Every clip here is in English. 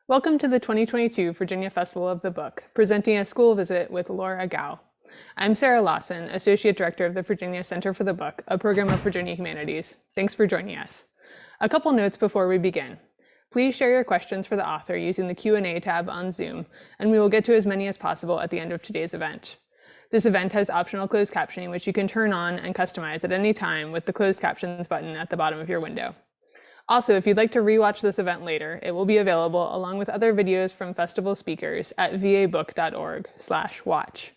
Welcome to the 2022 Virginia Festival of the Book, presenting a school visit with Laura Gao. I'm Sarah Lawson, Associate Director of the Virginia Center for the Book, a program of Virginia Humanities. Thanks for joining us. A couple notes before we begin. Please share your questions for the author using the Q&A tab on Zoom, and we will get to as many as possible at the end of today's event. This event has optional closed captioning, which you can turn on and customize at any time with the closed captions button at the bottom of your window. Also, if you'd like to rewatch this event later, it will be available along with other videos from festival speakers at vabook.org/watch.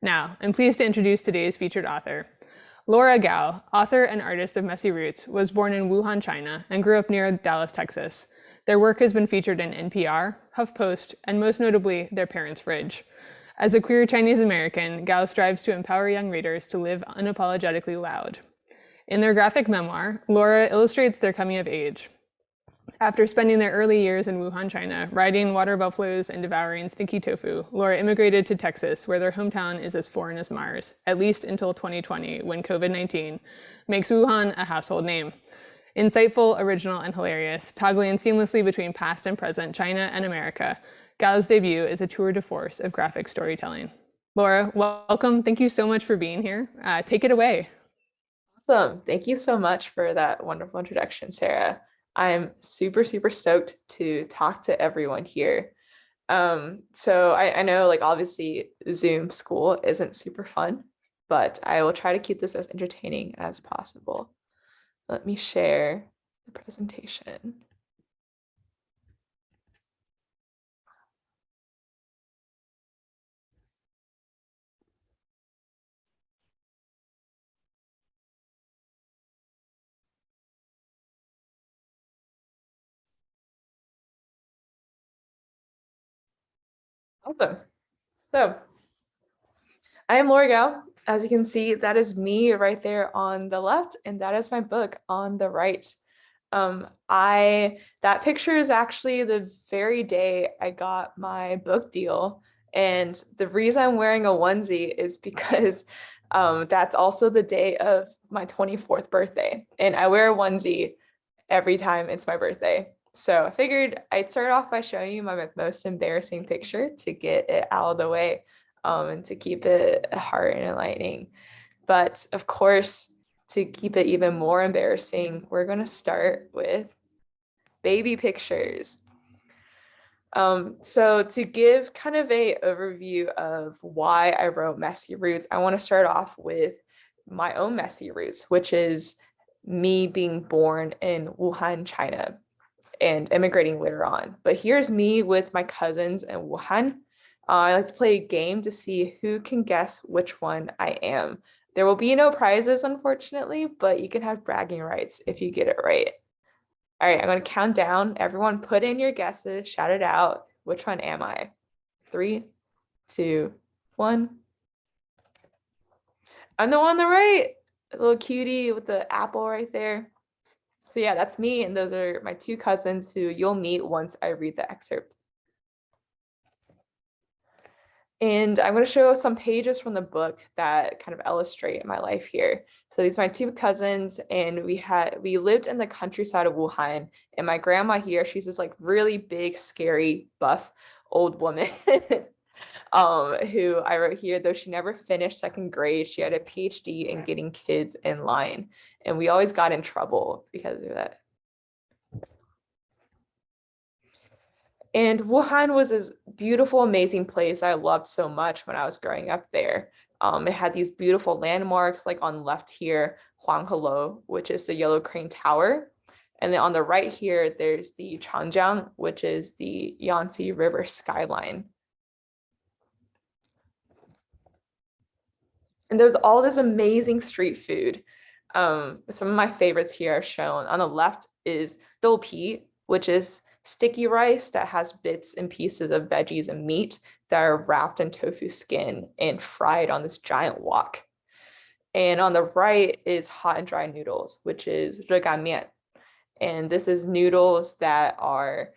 Now, I'm pleased to introduce today's featured author. Laura Gao, author and artist of Messy Roots, was born in Wuhan, China, and grew up near Dallas, Texas. Their work has been featured in NPR, HuffPost, and most notably, Their Parents' Fridge. As a queer Chinese American, Gao strives to empower young readers to live unapologetically loud. In their graphic memoir, Laura illustrates their coming of age. After spending their early years in Wuhan, China, riding water buffaloes and devouring stinky tofu, Laura immigrated to Texas, where their hometown is as foreign as Mars, at least until 2020, when COVID-19 makes Wuhan a household name. Insightful, original, and hilarious, toggling seamlessly between past and present China and America, Gao's debut is a tour de force of graphic storytelling. Laura, welcome. Thank you so much for being here. Take it away. Awesome. Thank you so much for that wonderful introduction, Sarah. I'm super stoked to talk to everyone here. So I know obviously Zoom school isn't super fun, but I will try to keep this as entertaining as possible. Let me share the presentation. Awesome. So I am Laura Gao. As you can see, that is me right there on the left, and that is my book on the right. That picture is actually the very day I got my book deal. And the reason I'm wearing a onesie is because that's also the day of my 24th birthday. And I wear a onesie every time it's my birthday. So I figured I'd start off by showing you my most embarrassing picture to get it out of the way, and to keep it heart and enlightening. But of course, to keep it even more embarrassing, we're going to start with baby pictures. So to give kind of an overview of why I wrote Messy Roots, I want to start off with my own messy roots, which is me being born in Wuhan, China, and immigrating later on. But here's me with my cousins in Wuhan. I like to play a game to see who can guess which one I am. There will be no prizes, unfortunately, but you can have bragging rights if you get it right. All right, I'm going to count down. Everyone put in your guesses, shout it out. Which one am I? 3, 2, 1. I'm the one on the right. A little cutie with the apple right there. So yeah, that's me, and those are my two cousins who you'll meet once I read the excerpt. And I'm going to show some pages from the book that kind of illustrate my life here. So these are my two cousins, and we lived in the countryside of Wuhan. And my grandma here, she's this really big, scary, buff old woman who I wrote here, though she never finished second grade, she had a PhD in getting kids in line. And we always got in trouble because of that. And Wuhan was this beautiful, amazing place I loved so much when I was growing up there. It had these beautiful landmarks, like on the left here, Huanghelou, which is the Yellow Crane Tower. And then on the right here, there's the Changa, which is the Yangtze River skyline. And there's all this amazing street food. Some of my favorites here are shown. On the left is doupi, which is sticky rice that has bits and pieces of veggies and meat that are wrapped in tofu skin and fried on this giant wok. And on the right is hot and dry noodles, which is mian. And this is noodles that are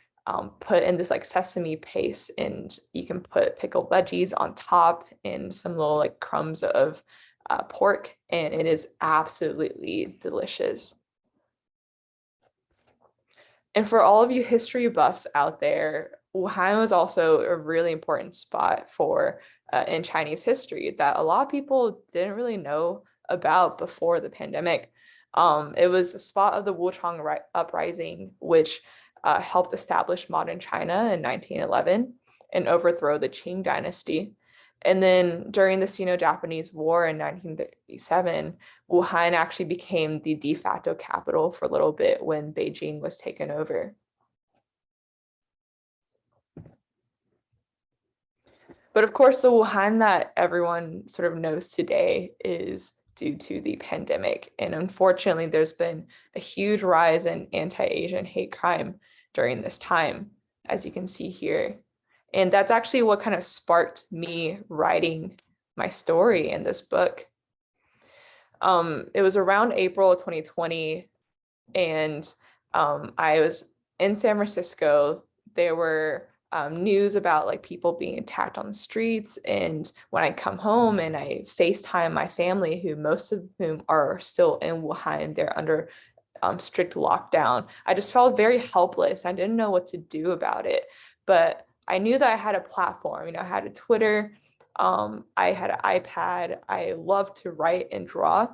put in this sesame paste, and you can put pickled veggies on top and some little crumbs of pork, and it is absolutely delicious. And for all of you history buffs out there, Wuhan was also a really important spot for in Chinese history that a lot of people didn't really know about before the pandemic. It was a spot of the Wuchang uprising, which helped establish modern China in 1911 and overthrow the Qing dynasty. And then during the Sino-Japanese War in 1937, Wuhan actually became the de facto capital for a little bit when Beijing was taken over. But of course, the Wuhan that everyone sort of knows today is due to the pandemic. And unfortunately, there's been a huge rise in anti-Asian hate crime during this time, as you can see here. And that's actually what kind of sparked me writing my story in this book. It was around April of 2020, and I was in San Francisco. There were news about like people being attacked on the streets. And when I come home and I FaceTime my family, who most of whom are still in Wuhan, they're under strict lockdown. I just felt very helpless. I didn't know what to do about it, but I knew that I had a platform. You know, I had a Twitter, I had an iPad. I love to write and draw.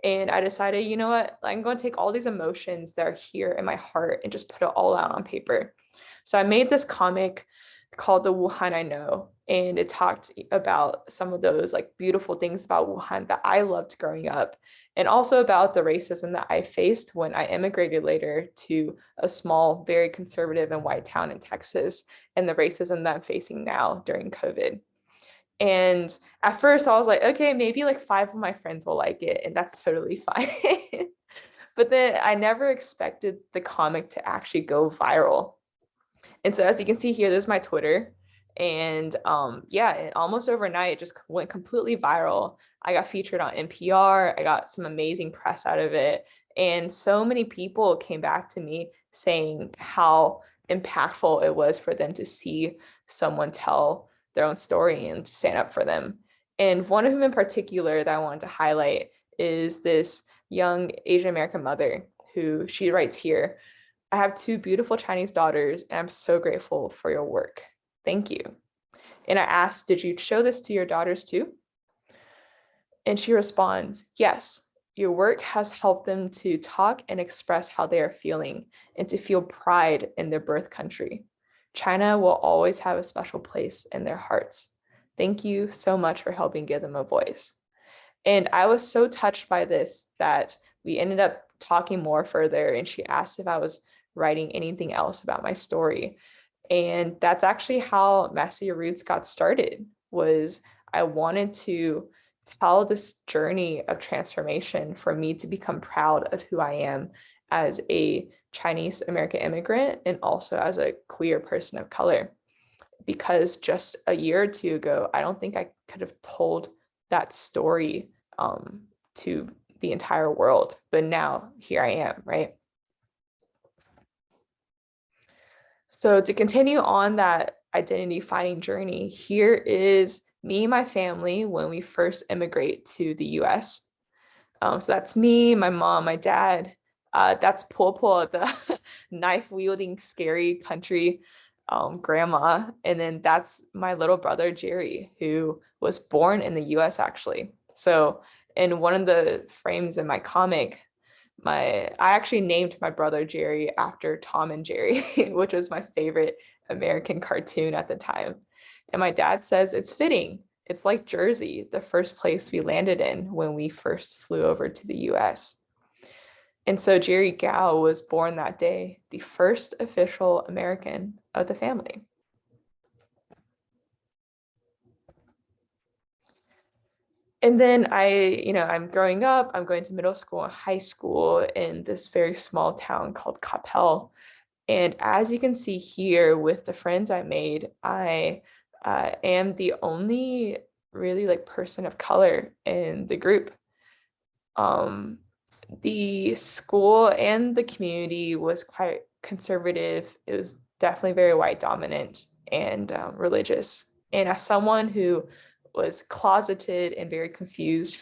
And I decided, you know what, I'm going to take all these emotions that are here in my heart and just put it all out on paper. So I made this comic called The Wuhan I Know, and it talked about some of those like beautiful things about Wuhan that I loved growing up, and also about the racism that I faced when I immigrated later to a small, very conservative and white town in Texas, and the racism that I'm facing now during COVID. And at first I was like, okay, maybe like 5 of my friends will like it, and that's totally fine. But then I never expected the comic to actually go viral. And so as you can see here, this is my Twitter. And yeah, almost overnight, it just went completely viral. I got featured on NPR. I got some amazing press out of it. And so many people came back to me saying how impactful it was for them to see someone tell their own story and to stand up for them. And one of them in particular that I wanted to highlight is this young Asian American mother who she writes here. I have 2 beautiful Chinese daughters, and I'm so grateful for your work. Thank you. And I asked, did you show this to your daughters too? And she responds, yes, your work has helped them to talk and express how they are feeling and to feel pride in their birth country. China will always have a special place in their hearts. Thank you so much for helping give them a voice. And I was so touched by this that we ended up talking more further, and she asked if I was writing anything else about my story. And that's actually how Messy Roots got started. Was I wanted to tell this journey of transformation for me to become proud of who I am as a Chinese American immigrant and also as a queer person of color. Because just a year or 2 ago, I don't think I could have told that story to the entire world, but now here I am, right? So to continue on that identity finding journey, here is me and my family when we first immigrate to the US. So that's me, my mom, my dad. That's Popo, the knife wielding, scary country grandma. And then that's my little brother, Jerry, who was born in the US actually. So in one of the frames in my comic, I actually named my brother Jerry after Tom and Jerry, which was my favorite American cartoon at the time. And my dad says it's fitting. It's like Jersey, the first place we landed in when we first flew over to the US. And so Jerry Gao was born that day, the first official American of the family. And then I'm growing up, I'm going to middle school and high school in this very small town called Capel. And as you can see here with the friends I made, I am the only really like person of color in the group. The school and the community was quite conservative. It was definitely very white dominant and religious. And as someone who was closeted and very confused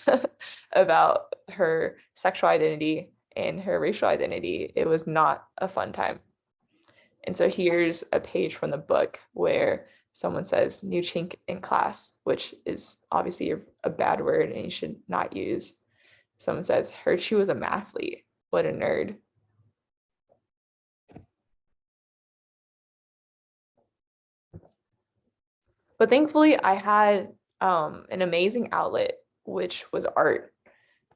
about her sexual identity and her racial identity, it was not a fun time. And so here's a page from the book where someone says new chink in class, which is obviously a bad word and you should not use. Someone says, heard she was a mathlete. What a nerd. But thankfully, I had an amazing outlet, which was art.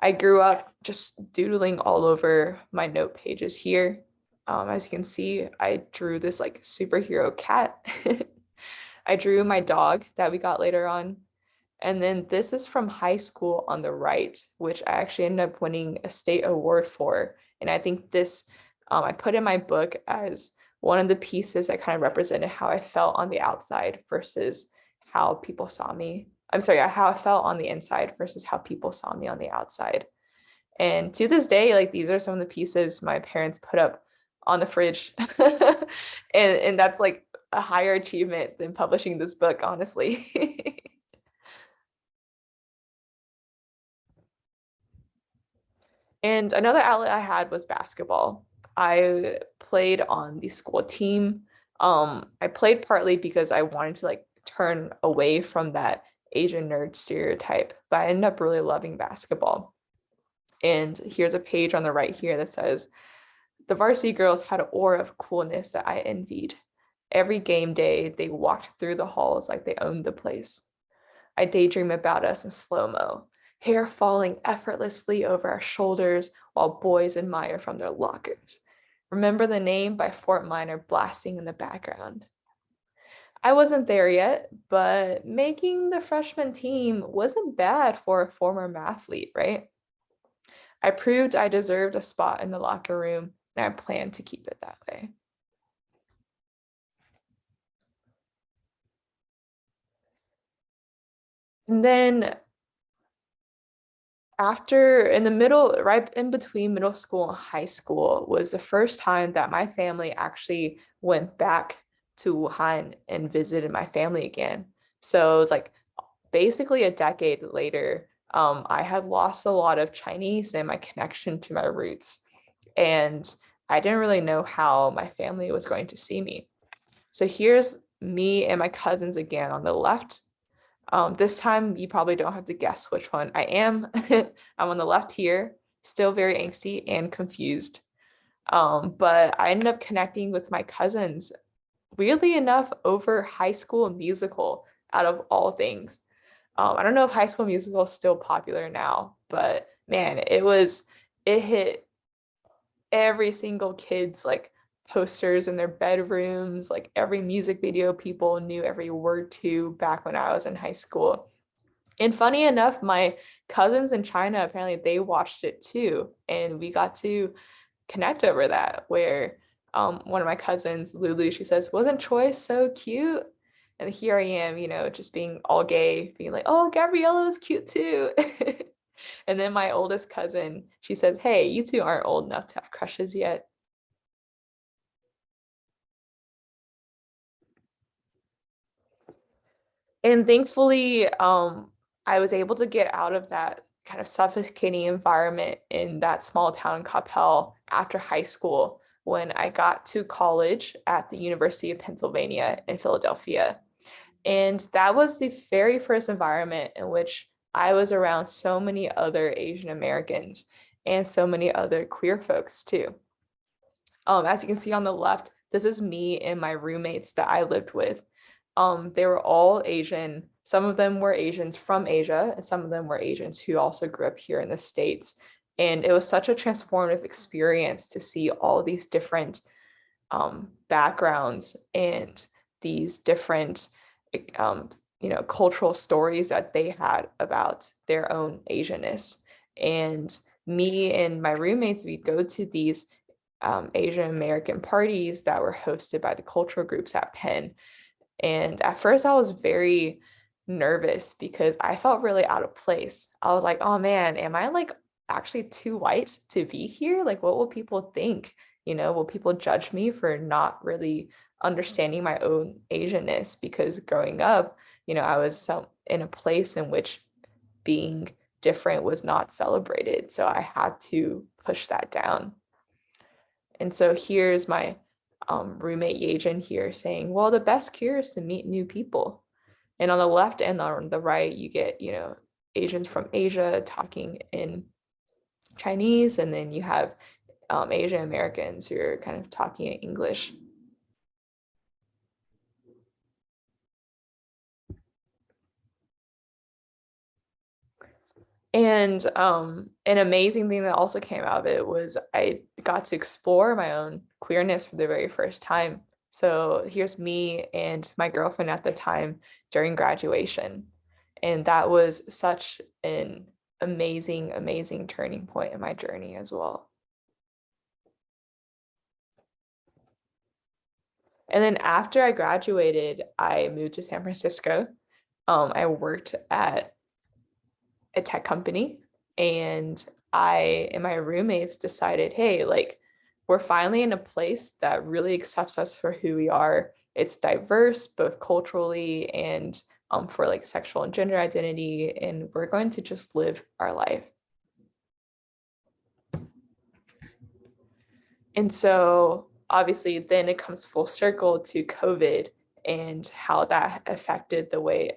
I grew up just doodling all over my note pages here. As you can see, I drew this like superhero cat. I drew my dog that we got later on. And then this is from high school on the right, which I actually ended up winning a state award for. And I think this, I put in my book as one of the pieces that kind of represented how I felt on the outside versus how people saw me. I'm sorry, how I felt on the inside versus how people saw me on the outside. And to this day, like these are some of the pieces my parents put up on the fridge. and that's like a higher achievement than publishing this book, honestly. And another outlet I had was basketball. I played on the school team. I played partly because I wanted to like turn away from that Asian nerd stereotype, but I ended up really loving basketball. And here's a page on the right here that says, the varsity girls had an aura of coolness that I envied. Every game day, they walked through the halls like they owned the place. I daydream about us in slow-mo, hair falling effortlessly over our shoulders while boys admire from their lockers. Remember the Name by Fort Minor blasting in the background. I wasn't there yet, but making the freshman team wasn't bad for a former mathlete, right? I proved I deserved a spot in the locker room, and I plan to keep it that way. And then after, in the middle, right in between middle school and high school, was the first time that my family actually went back to Wuhan and visited my family again. So it was like basically a decade later, I had lost a lot of Chinese and my connection to my roots. And I didn't really know how my family was going to see me. So here's me and my cousins again on the left. This time you probably don't have to guess which one I am. I'm on the left here, still very angsty and confused. But I ended up connecting with my cousins, weirdly enough, over High School Musical out of all things. I don't know if High School Musical is still popular now, but man, it hit every single kid's like posters in their bedrooms, like every music video people knew every word to back when I was in high school. And funny enough, my cousins in China, apparently they watched it too. And we got to connect over that, where one of my cousins, Lulu, she says, wasn't Choi so cute? And here I am, just being all gay, being like, oh, Gabriella was cute too. And then my oldest cousin, she says, hey, you two aren't old enough to have crushes yet. And thankfully, I was able to get out of that kind of suffocating environment in that small town in Coppell after high school when I got to college at the University of Pennsylvania in Philadelphia. And that was the very first environment in which I was around so many other Asian Americans and so many other queer folks too. As you can see on the left, this is me and my roommates that I lived with. They were all Asian. Some of them were Asians from Asia, and some of them were Asians who also grew up here in the States. And it was such a transformative experience to see all these different backgrounds and these different cultural stories that they had about their own Asianness. And me and my roommates, we'd go to these Asian American parties that were hosted by the cultural groups at Penn. And at first I was very nervous because I felt really out of place. I was like, oh man, am I like actually too white to be here? Like, what will people think? Will people judge me for not really understanding my own Asianness? Because growing up, I was in a place in which being different was not celebrated. So I had to push that down. And so here's my roommate Yejin here saying, well, the best cure is to meet new people. And on the left and on the right, you get, Asians from Asia talking in Chinese, and then you have Asian Americans who are kind of talking in English. And an amazing thing that also came out of it was I got to explore my own queerness for the very first time. So here's me and my girlfriend at the time during graduation. And that was such an amazing, amazing turning point in my journey as well. And then after I graduated, I moved to San Francisco. I worked at a tech company, and I and my roommates decided, hey, like, we're finally in a place that really accepts us for who we are. It's diverse, both culturally and for like sexual and gender identity, and we're going to just live our life. And so obviously then it comes full circle to COVID and how that affected the way,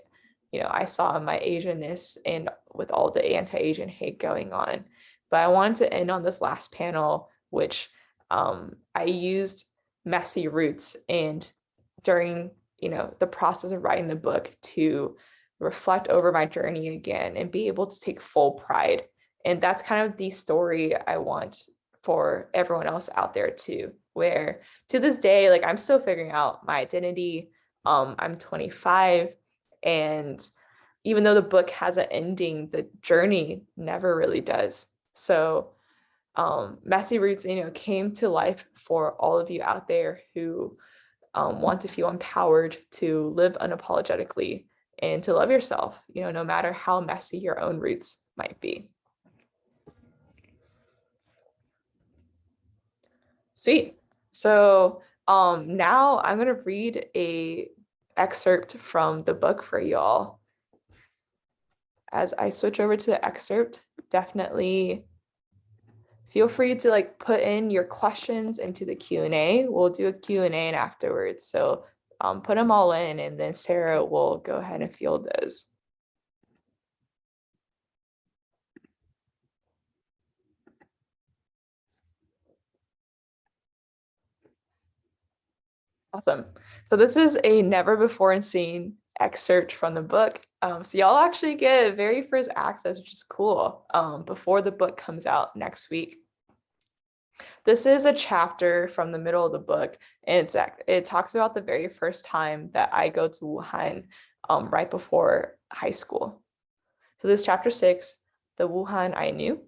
I saw my Asianness and with all the anti-Asian hate going on. But I wanted to end on this last panel, which I used messy roots and during, the process of writing the book to reflect over my journey again and be able to take full pride. And that's kind of the story I want for everyone else out there too, where to this day, like, I'm still figuring out my identity. I'm 25, and even though the book has an ending, the journey never really does. So Messy Roots, came to life for all of you out there who want to feel empowered to live unapologetically and to love yourself, no matter how messy your own roots might be. Sweet. So now I'm going to read a excerpt from the book for y'all. As I switch over to the excerpt, definitely feel free to like put in your questions into the Q&A. We'll do a Q&A afterwards. So put them all in, and then Sarah will go ahead and field those. Awesome. So this is a never before seen excerpt from the book. So y'all actually get very first access, which is cool, before the book comes out next week. This is a chapter from the middle of the book, and it talks about the very first time that I go to Wuhan right before high school. So this is chapter 6, The Wuhan I Knew.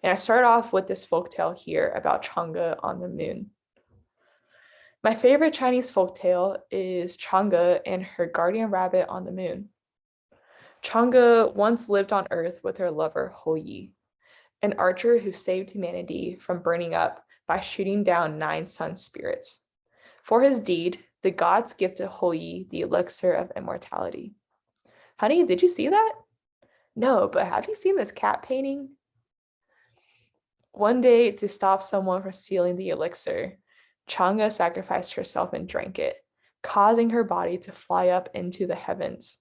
And I start off with this folktale here about Changa on the moon. My favorite Chinese folktale is Changa and her guardian rabbit on the moon. Changa once lived on Earth with her lover Ho Yi, an archer who saved humanity from burning up by shooting down 9 sun spirits. For his deed, the gods gifted Ho Yi the elixir of immortality. Honey, did you see that? No, but have you seen this cat painting? One day, to stop someone from stealing the elixir, Changa sacrificed herself and drank it, causing her body to fly up into the heavens.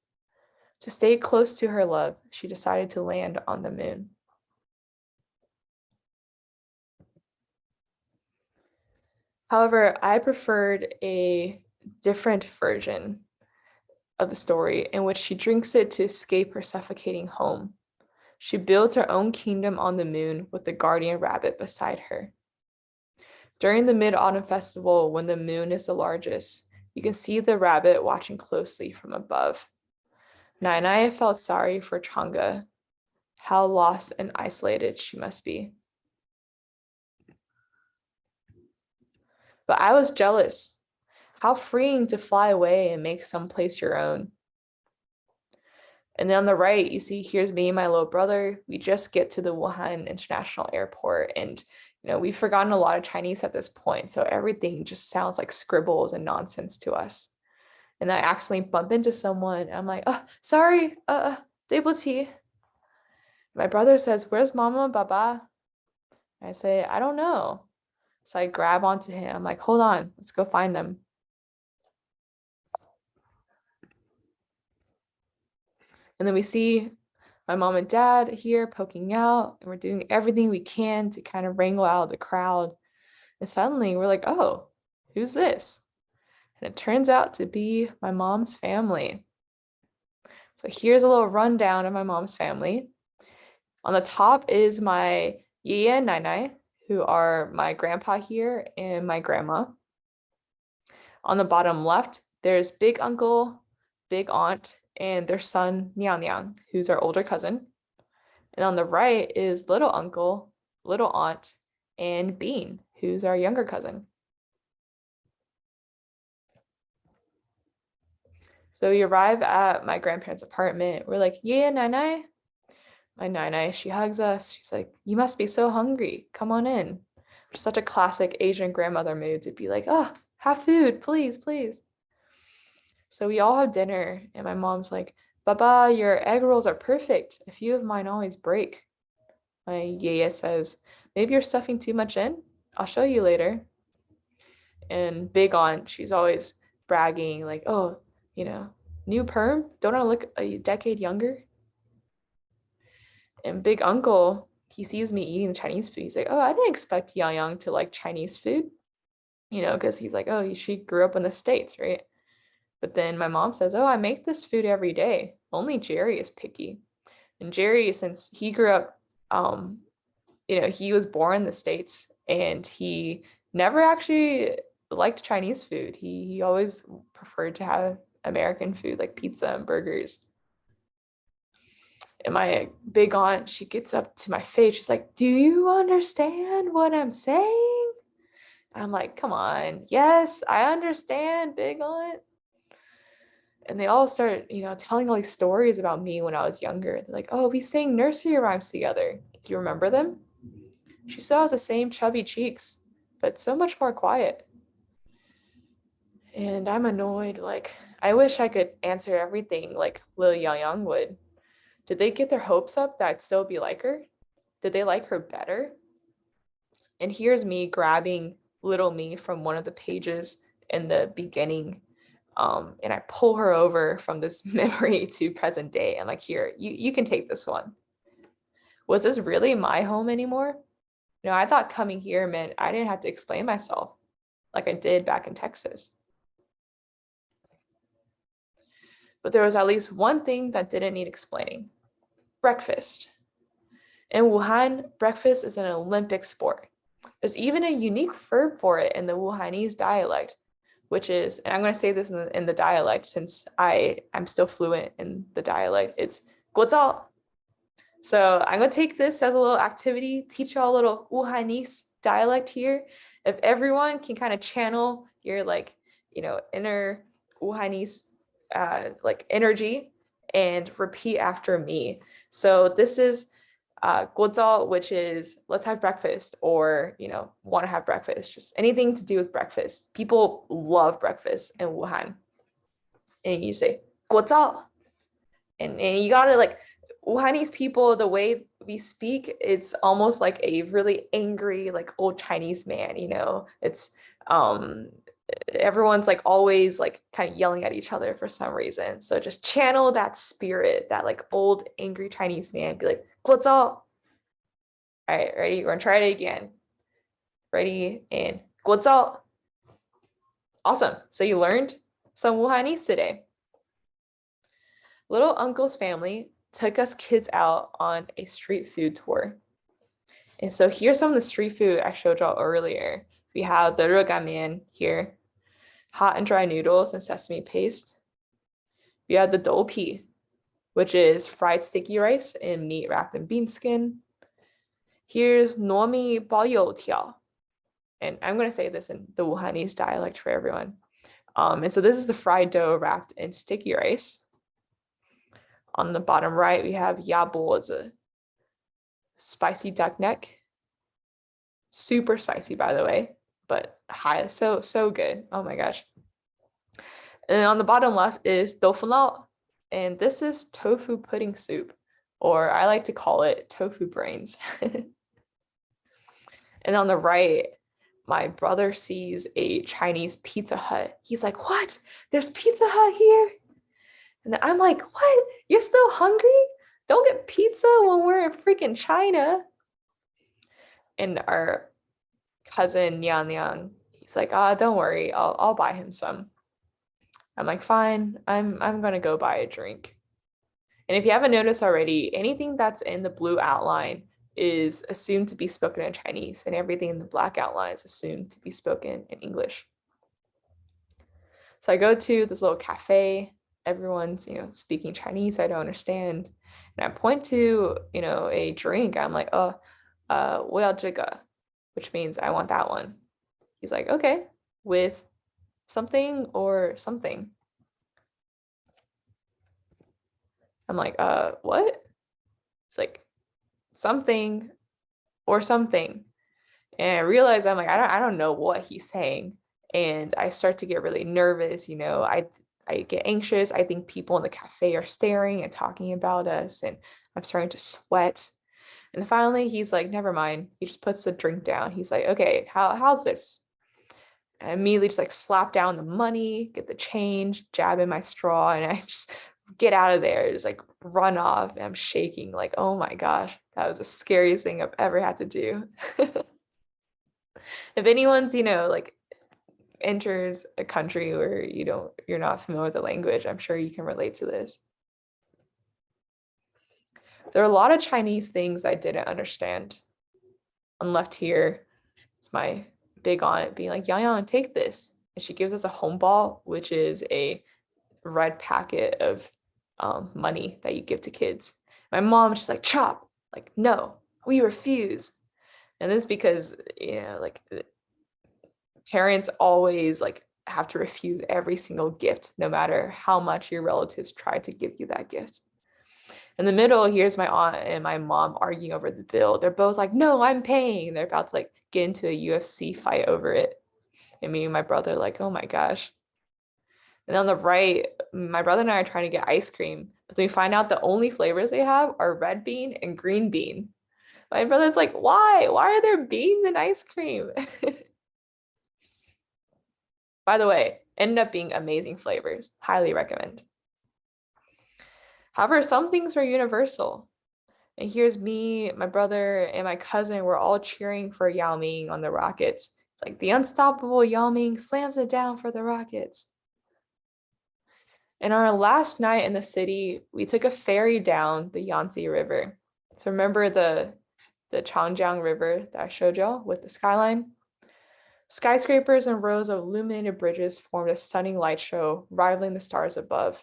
To stay close to her love, she decided to land on the moon. However, I preferred a different version of the story in which she drinks it to escape her suffocating home. She builds her own kingdom on the moon with the guardian rabbit beside her. During the Mid-Autumn Festival, when the moon is the largest, you can see the rabbit watching closely from above. Nainai felt sorry for Changa. How lost and isolated she must be. But I was jealous. How freeing to fly away and make some place your own. And then on the right, you see, here's me and my little brother. We just get to the Wuhan International Airport, and we've forgotten a lot of Chinese at this point, so everything just sounds like scribbles and nonsense to us. And I accidentally bump into someone, and I'm like, oh, sorry, Debuti. My brother says, where's Mama, Baba? I say, I don't know. So I grab onto him. I'm like, hold on, let's go find them. And then we see my mom and dad here poking out, and we're doing everything we can to kind of wrangle out the crowd. And suddenly we're like, oh, who's this? And it turns out to be my mom's family. So here's a little rundown of my mom's family. On the top is my Ye and Nai, who are my grandpa here and my grandma. On the bottom left, there's big uncle, big aunt, and their son, Niang Niang, who's our older cousin. And on the right is little uncle, little aunt, and Bean, who's our younger cousin. So we arrive at my grandparents' apartment. We're like, yeah, Nai. My Nai, she hugs us. She's like, you must be so hungry. Come on in. Which is such a classic Asian grandmother mood to be like, oh, have food, please, please. So we all have dinner, and my mom's like, Baba, your egg rolls are perfect. A few of mine always break. My yaya says, maybe you're stuffing too much in. I'll show you later. And big aunt, she's always bragging like, oh, new perm, don't I look a decade younger? And big uncle, he sees me eating the Chinese food. He's like, oh, I didn't expect Yang Yang to like Chinese food, because he's like, oh, she grew up in the States, right? But then my mom says, oh, I make this food every day. Only Jerry is picky. And Jerry, since he grew up, he was born in the States, and he never actually liked Chinese food. He always preferred to have American food like pizza and burgers. And my big aunt, she gets up to my face. She's like, do you understand what I'm saying? And I'm like, come on. Yes, I understand, big aunt. And they all start, telling all these stories about me when I was younger. They're like, oh, we sang nursery rhymes together. Do you remember them? She still has the same chubby cheeks, but so much more quiet. And I'm annoyed. Like, I wish I could answer everything like Lil Yang Yang would. Did they get their hopes up that I'd still be like her? Did they like her better? And here's me grabbing little me from one of the pages in the beginning. And I pull her over from this memory to present day. I'm like, here, you can take this one. Was this really my home anymore? I thought coming here meant I didn't have to explain myself like I did back in Texas. But there was at least one thing that didn't need explaining: breakfast. In Wuhan, breakfast is an Olympic sport. There's even a unique verb for it in the Wuhanese dialect, which is, and I'm going to say this in the dialect since I'm still fluent in the dialect, it's 国照. So I'm going to take this as a little activity, teach y'all a little Wuhanese dialect here. If everyone can kind of channel your inner Wuhanese energy and repeat after me. So this is 国照, which is let's have breakfast, or want to have breakfast, just anything to do with breakfast. People love breakfast in Wuhan. And you say 国照, and you gotta Wuhanese people, the way we speak, it's almost like a really angry old Chinese man. It's everyone's always kind of yelling at each other for some reason. So just channel that spirit, that old angry Chinese man. Be like 国照. All right, ready? We're gonna try it again. Ready? And 国照. Awesome. So you learned some Wuhanese today. Little uncle's family took us kids out on a street food tour. And so here's some of the street food I showed y'all earlier. So we have the rogamian here, hot and dry noodles and sesame paste. We have the doupi, which is fried sticky rice and meat wrapped in bean skin. Here's nomi baoyou tiao. And I'm going to say this in the Wuhanese dialect for everyone. And so this is the fried dough wrapped in sticky rice. On the bottom right, we have yabozi, spicy duck neck. Super spicy, by the way, but so good. Oh my gosh. And on the bottom left is tofu, and this is tofu pudding soup, or I like to call it tofu brains. And on the right, my brother sees a Chinese Pizza Hut. He's like, "What? There's Pizza Hut here?" And then I'm like, "What? You're still hungry? Don't get pizza when we're in freaking China." And our cousin Yang Yang, he's like, don't worry, I'll buy him some." I'm like, "Fine, I'm gonna go buy a drink." And if you haven't noticed already, anything that's in the blue outline is assumed to be spoken in Chinese, and everything in the black outline is assumed to be spoken in English. So I go to this little cafe. Everyone's, speaking Chinese. I don't understand. And I point to, a drink. I'm like, "Oh, 我要这个," which means I want that one. He's like, "Okay, with something or something." I'm like, what?" It's like, "Something or something." And I realize I'm like, I don't know what he's saying. And I start to get really nervous. I get anxious. I think people in the cafe are staring and talking about us, and I'm starting to sweat. And finally he's like, "Never mind." He just puts the drink down. He's like, "Okay, how's this?" I immediately just like slap down the money, get the change, jab in my straw, and I just get out of there, just like run off. And I'm shaking, like, oh my gosh, that was the scariest thing I've ever had to do. If anyone's, like enters a country where you're not familiar with the language, I'm sure you can relate to this. There are a lot of Chinese things I didn't understand. On left here, it's my big aunt being like, "Yang Yang, take this." And she gives us a home ball, which is a red packet of money that you give to kids. My mom, she's like, "Chop," like, "No, we refuse." And this is because, like parents always like have to refuse every single gift, no matter how much your relatives try to give you that gift. In the middle, here's my aunt and my mom arguing over the bill. They're both like, "No, I'm paying." They're about to like get into a UFC fight over it. And me and my brother like, "Oh my gosh." And on the right, my brother and I are trying to get ice cream, but we find out the only flavors they have are red bean and green bean. My brother's like, "Why? Why are there beans in ice cream?" By the way, ended up being amazing flavors. Highly recommend. However, some things were universal. And here's me, my brother, and my cousin. We're all cheering for Yao Ming on the Rockets. It's like the unstoppable Yao Ming slams it down for the Rockets. And our last night in the city, we took a ferry down the Yangtze River. So remember the Changjiang River that I showed y'all with the skyline? Skyscrapers and rows of illuminated bridges formed a stunning light show, rivaling the stars above.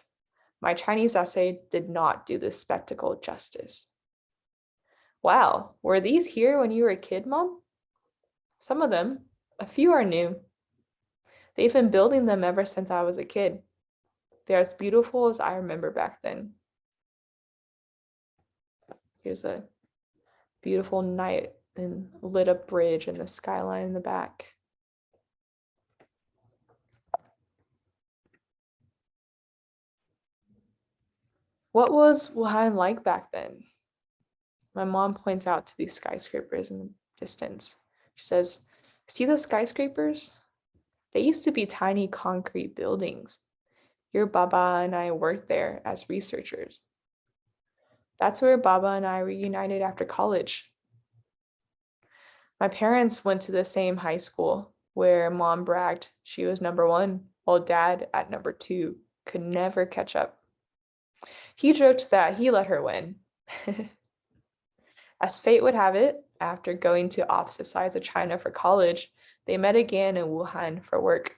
My Chinese essay did not do this spectacle justice. "Wow, were these here when you were a kid, Mom?" "Some of them. A few are new. They've been building them ever since I was a kid. They're as beautiful as I remember back then." Here's a beautiful night and lit up bridge and the skyline in the back. What was Wuhan like back then? My mom points out to these skyscrapers in the distance. She says, "See those skyscrapers? They used to be tiny concrete buildings. Your Baba and I worked there as researchers. That's where Baba and I reunited after college. My parents went to the same high school where Mom bragged she was number one, while Dad at number two could never catch up. He joked that he let her win." As fate would have it, after going to opposite sides of China for college, they met again in Wuhan for work.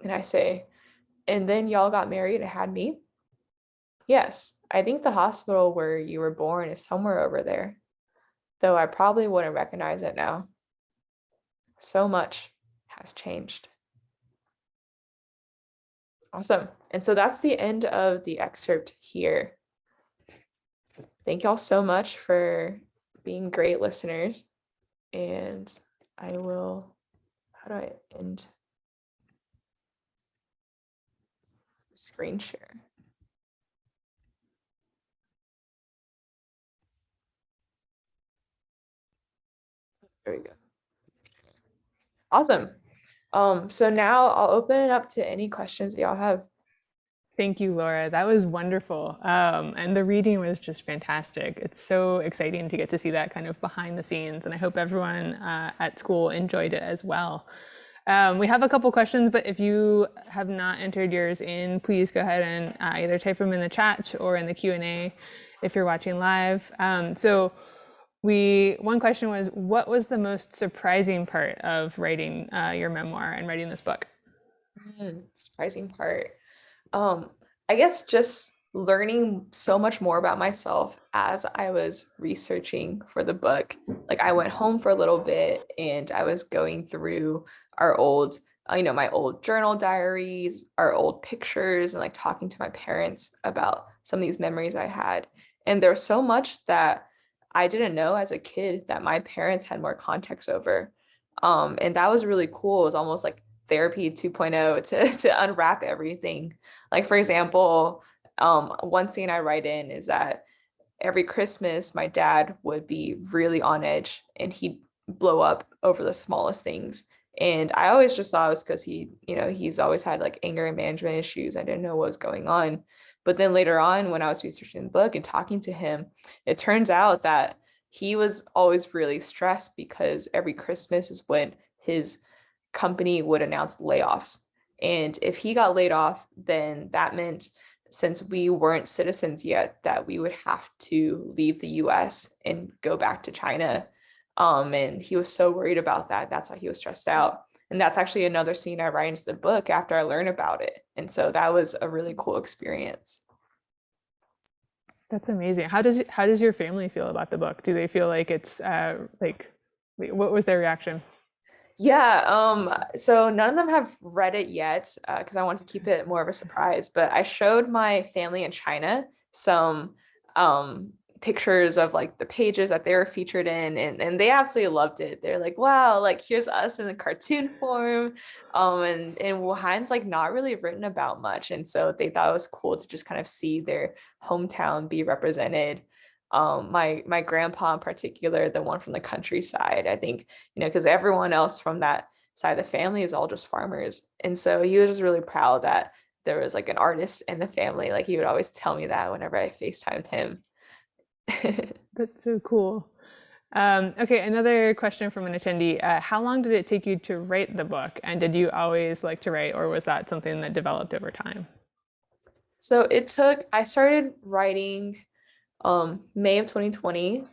And I say, "And then y'all got married and had me?" "Yes, I think the hospital where you were born is somewhere over there, though I probably wouldn't recognize it now. So much has changed." Awesome. And so that's the end of the excerpt here. Thank y'all so much for being great listeners. And I will, how do I end the screen share? There we go. Awesome. So now I'll open it up to any questions that y'all have. Thank you, Laura. That was wonderful. And the reading was just fantastic. It's so exciting to get to see that kind of behind the scenes. And I hope everyone at school enjoyed it as well. We have a couple questions, but if you have not entered yours in, please go ahead and either type them in the chat or in the Q&A if you're watching live. One question was, what was the most surprising part of writing your memoir and writing this book? Surprising part. I guess just learning so much more about myself as I was researching for the book. Like I went home for a little bit and I was going through our old, my old journal diaries, our old pictures, and like talking to my parents about some of these memories I had. And there was so much that I didn't know as a kid that my parents had more context over. And that was really cool. It was almost like therapy 2.0 to unwrap everything. Like for example, one scene I write in is that every Christmas my dad would be really on edge and he'd blow up over the smallest things. And I always just thought it was because he's always had like anger and management issues. I didn't know what was going on. But then later on, when I was researching the book and talking to him, it turns out that he was always really stressed because every Christmas is when his company would announce layoffs. And if he got laid off, then that meant since we weren't citizens yet, that we would have to leave the US and go back to China. And he was so worried about that. That's why he was stressed out. And that's actually another scene I write into the book after I learned about it. And so that was a really cool experience. That's amazing. How does your family feel about the book? Do they feel like it's what was their reaction? Yeah, so none of them have read it yet because I want to keep it more of a surprise, but I showed my family in China some pictures of like the pages that they were featured in, and they absolutely loved it. They're like, wow, like here's us in the cartoon form. And Wuhan's like not really written about much. And so they thought it was cool to just kind of see their hometown be represented. My grandpa in particular, the one from the countryside, I think, because everyone else from that side of the family is all just farmers. And so he was just really proud that there was like an artist in the family. Like he would always tell me that whenever I FaceTimed him. That's so cool. Okay, another question from an attendee. How long did it take you to write the book? And did you always like to write, or was that something that developed over time? So I started writing May of 2020,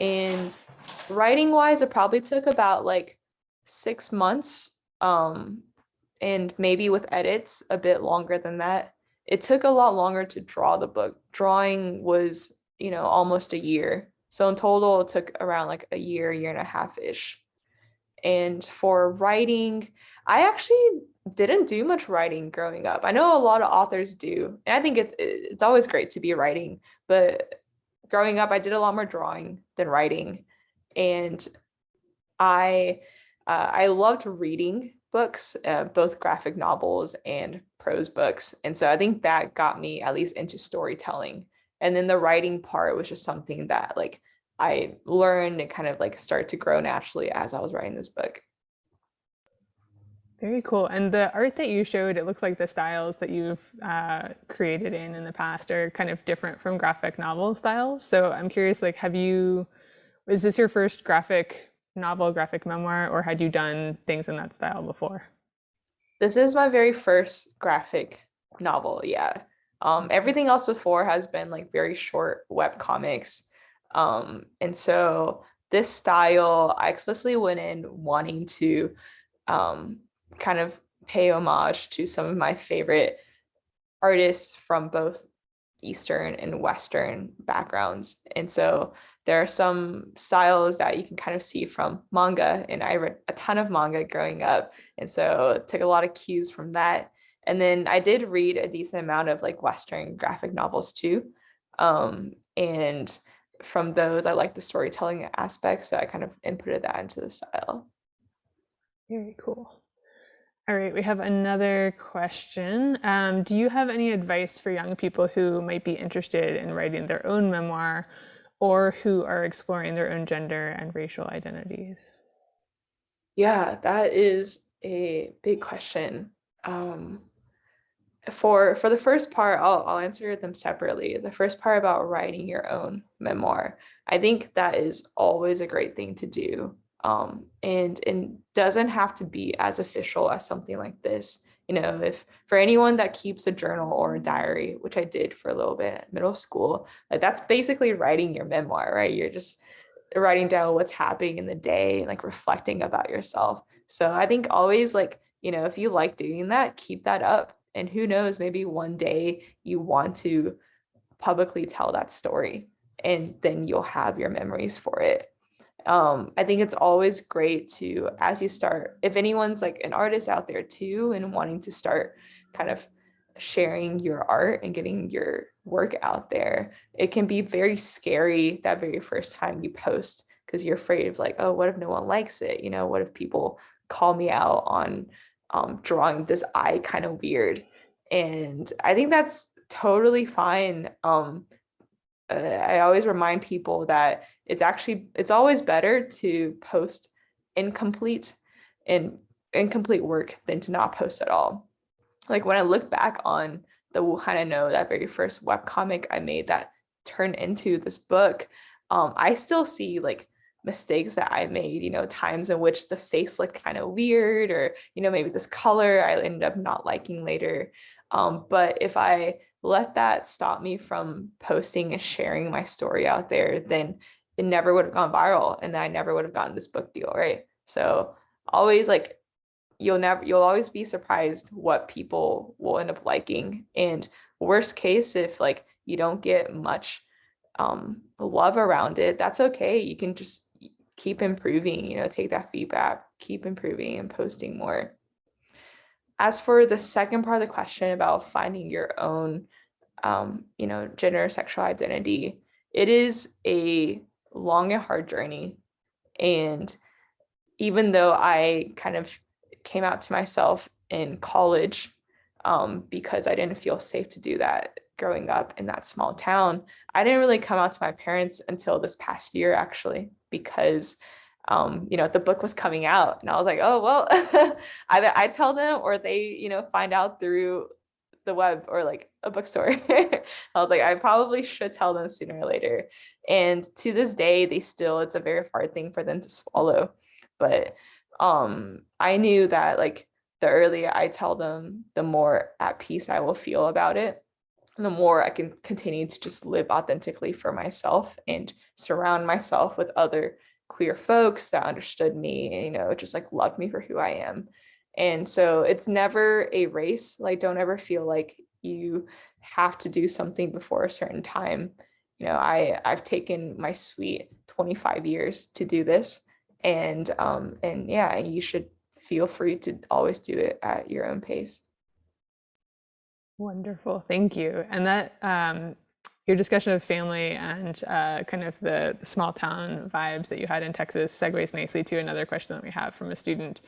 and writing wise it probably took about like 6 months, and maybe with edits a bit longer than that. It took a lot longer to draw the book. Drawing was almost a year, so in total it took around like a year and a half ish. And for writing, I actually didn't do much writing growing up. I know a lot of authors do, and I think it's always great to be writing, but growing up, I did a lot more drawing than writing. And I loved reading books, both graphic novels and prose books. And so I think that got me at least into storytelling. And then the writing part was just something that like I learned and kind of like started to grow naturally as I was writing this book. Very cool. And the art that you showed, it looks like the styles that you've created in the past are kind of different from graphic novel styles. So I'm curious, like, is this your first graphic novel, graphic memoir, or had you done things in that style before? This is my very first graphic novel, yeah. Everything else before has been like very short web comics. And so this style, I explicitly went in wanting to um, kind of pay homage to some of my favorite artists from both Eastern and Western backgrounds. And so there are some styles that you can kind of see from manga. And I read a ton of manga growing up. And so took a lot of cues from that. And then I did read a decent amount of like Western graphic novels too. And from those, I like the storytelling aspect. So I kind of inputted that into the style. Very cool. All right, we have another question. Do you have any advice for young people who might be interested in writing their own memoir or who are exploring their own gender and racial identities? Yeah, that is a big question. For the first part, I'll answer them separately. The first part about writing your own memoir, I think that is always a great thing to do. And doesn't have to be as official as something like this. You know, if for anyone that keeps a journal or a diary, which I did for a little bit at middle school, like that's basically writing your memoir, right? You're just writing down what's happening in the day and like reflecting about yourself. So I think always like, you know, if you like doing that, keep that up. And who knows, maybe one day you want to publicly tell that story and then you'll have your memories for it. I think it's always great to, as you start, if anyone's like an artist out there too and wanting to start kind of sharing your art and getting your work out there, it can be very scary that very first time you post because you're afraid of like, oh, what if no one likes it? You know, what if people call me out on drawing this eye kind of weird? And I think that's totally fine. I always remind people that it's always better to post incomplete and incomplete work than to not post at all. Like when I look back on the Wuhan I Know, that very first webcomic I made that turned into this book, I still see like mistakes that I made, you know, times in which the face looked kind of weird, or, you know, maybe this color I ended up not liking later. But if I let that stop me from posting and sharing my story out there, then it never would have gone viral and I never would have gotten this book deal, right? So always like you'll always be surprised what people will end up liking. And worst case, if like you don't get much love around it, that's okay. You can just keep improving, you know, take that feedback, keep improving and posting more. As for the second part of the question about finding your own you know, gender or sexual identity, it is a long and hard journey. And even though I kind of came out to myself in college, because I didn't feel safe to do that growing up in that small town, I didn't really come out to my parents until this past year, actually, because you know, the book was coming out and I was like, oh, well, either I tell them or they, you know, find out through the web or like a bookstore. I was like, I probably should tell them sooner or later. And to this day, it's a very hard thing for them to swallow. But I knew that like the earlier I tell them, the more at peace I will feel about it. And the more I can continue to just live authentically for myself and surround myself with other queer folks that understood me, you know, just like loved me for who I am. And so it's never a race. Like, don't ever feel like you have to do something before a certain time. You know, I've taken my sweet 25 years to do this. And yeah, you should feel free to always do it at your own pace. Wonderful, thank you. And that your discussion of family and kind of the small town vibes that you had in Texas segues nicely to another question that we have from a student.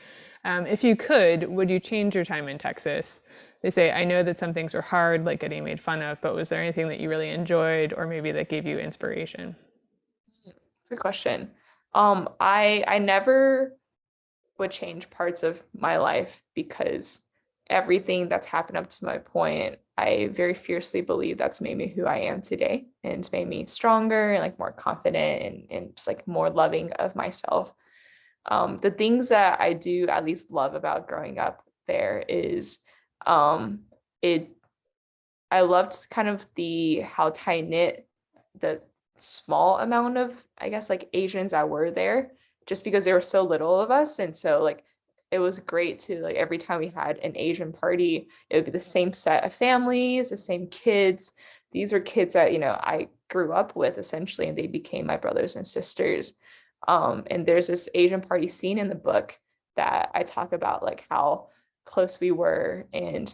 If you could, would you change your time in Texas? They say, I know that some things were hard, like getting made fun of, but was there anything that you really enjoyed or maybe that gave you inspiration? It's a good question. I never would change parts of my life because everything that's happened up to my point, I very fiercely believe that's made me who I am today, and it's made me stronger and like more confident and just like more loving of myself. The things that I do at least love about growing up there is it I loved kind of the how tight knit the small amount of, I guess, like Asians that were there, just because there were so little of us. And so like it was great to like every time we had an Asian party, it would be the same set of families, the same kids. These were kids that, you know, I grew up with essentially, and they became my brothers and sisters. And there's this Asian party scene in the book that I talk about, like how close we were. And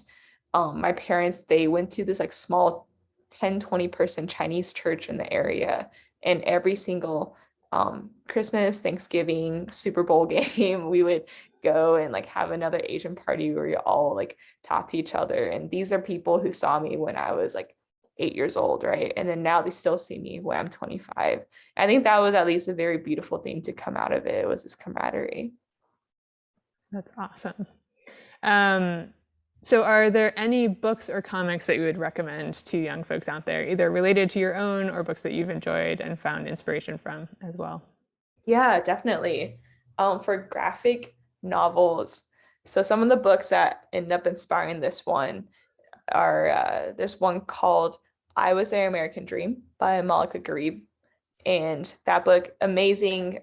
my parents, they went to this like small 10, 20 person Chinese church in the area. And every single Christmas, Thanksgiving, Super Bowl game, we would go and like have another Asian party where we all like talk to each other. And these are people who saw me when I was like 8 years old, right? And then now they still see me when I'm 25. I think that was at least a very beautiful thing to come out of it. It was this camaraderie. That's awesome. So are there any books or comics that you would recommend to young folks out there, either related to your own or books that you've enjoyed and found inspiration from as well? Yeah, definitely. For graphic novels, so some of the books that end up inspiring this one are there's one called I Was Their American Dream by Malaka Gharib. And that book, amazing.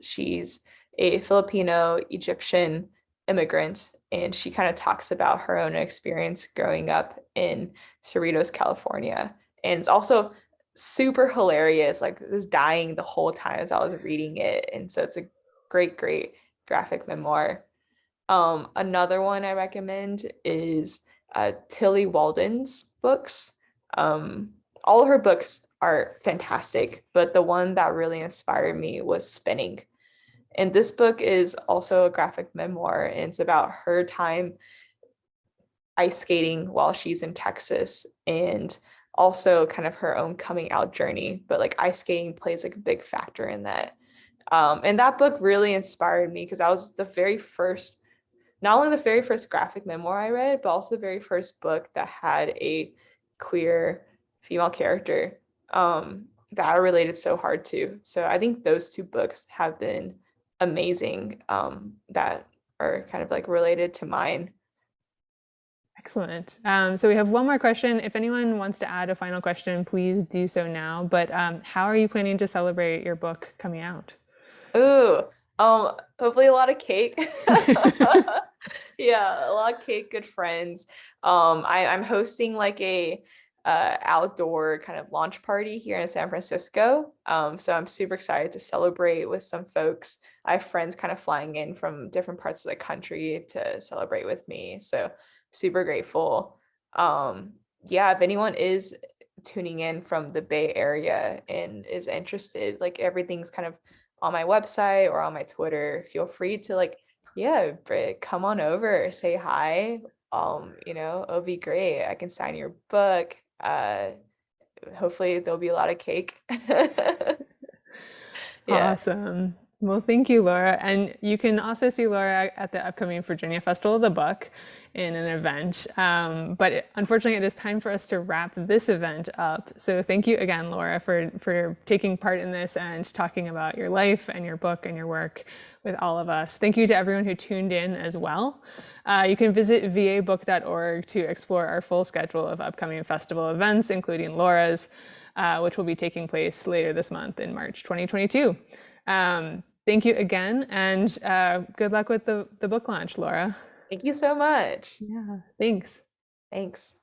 She's a Filipino Egyptian immigrant, and she kind of talks about her own experience growing up in Cerritos, California. And it's also super hilarious, like this dying the whole time as I was reading it. And so it's a great, great graphic memoir. Another one I recommend is Tilly Walden's books. All of her books are fantastic, but the one that really inspired me was Spinning. And this book is also a graphic memoir, and it's about her time ice skating while she's in Texas and also kind of her own coming out journey. But like ice skating plays like a big factor in that. And that book really inspired me because I was the very first, not only the very first graphic memoir I read, but also the very first book that had a queer female character that I related so hard to. So I think those two books have been amazing that are kind of like related to mine. Excellent. So we have one more question. If anyone wants to add a final question, please do so now. But how are you planning to celebrate your book coming out? Ooh, hopefully a lot of cake. Yeah, a lot of cake, good friends. I'm hosting like a outdoor kind of launch party here in San Francisco. So I'm super excited to celebrate with some folks. I have friends kind of flying in from different parts of the country to celebrate with me. So super grateful. Yeah, if anyone is tuning in from the Bay Area and is interested, like everything's kind of on my website or on my Twitter, feel free to like, yeah, come on over, say hi. It'll be great. I can sign your book. Hopefully there'll be a lot of cake. Yeah. Awesome. Well, thank you, Laura. And you can also see Laura at the upcoming Virginia Festival of the Book in an event. But unfortunately, it is time for us to wrap this event up. So thank you again, Laura, for taking part in this and talking about your life and your book and your work with all of us. Thank you to everyone who tuned in as well. You can visit vabook.org to explore our full schedule of upcoming festival events, including Laura's, which will be taking place later this month in March 2022. Thank you again, and good luck with the book launch, Laura. Thank you so much. Yeah, thanks. Thanks.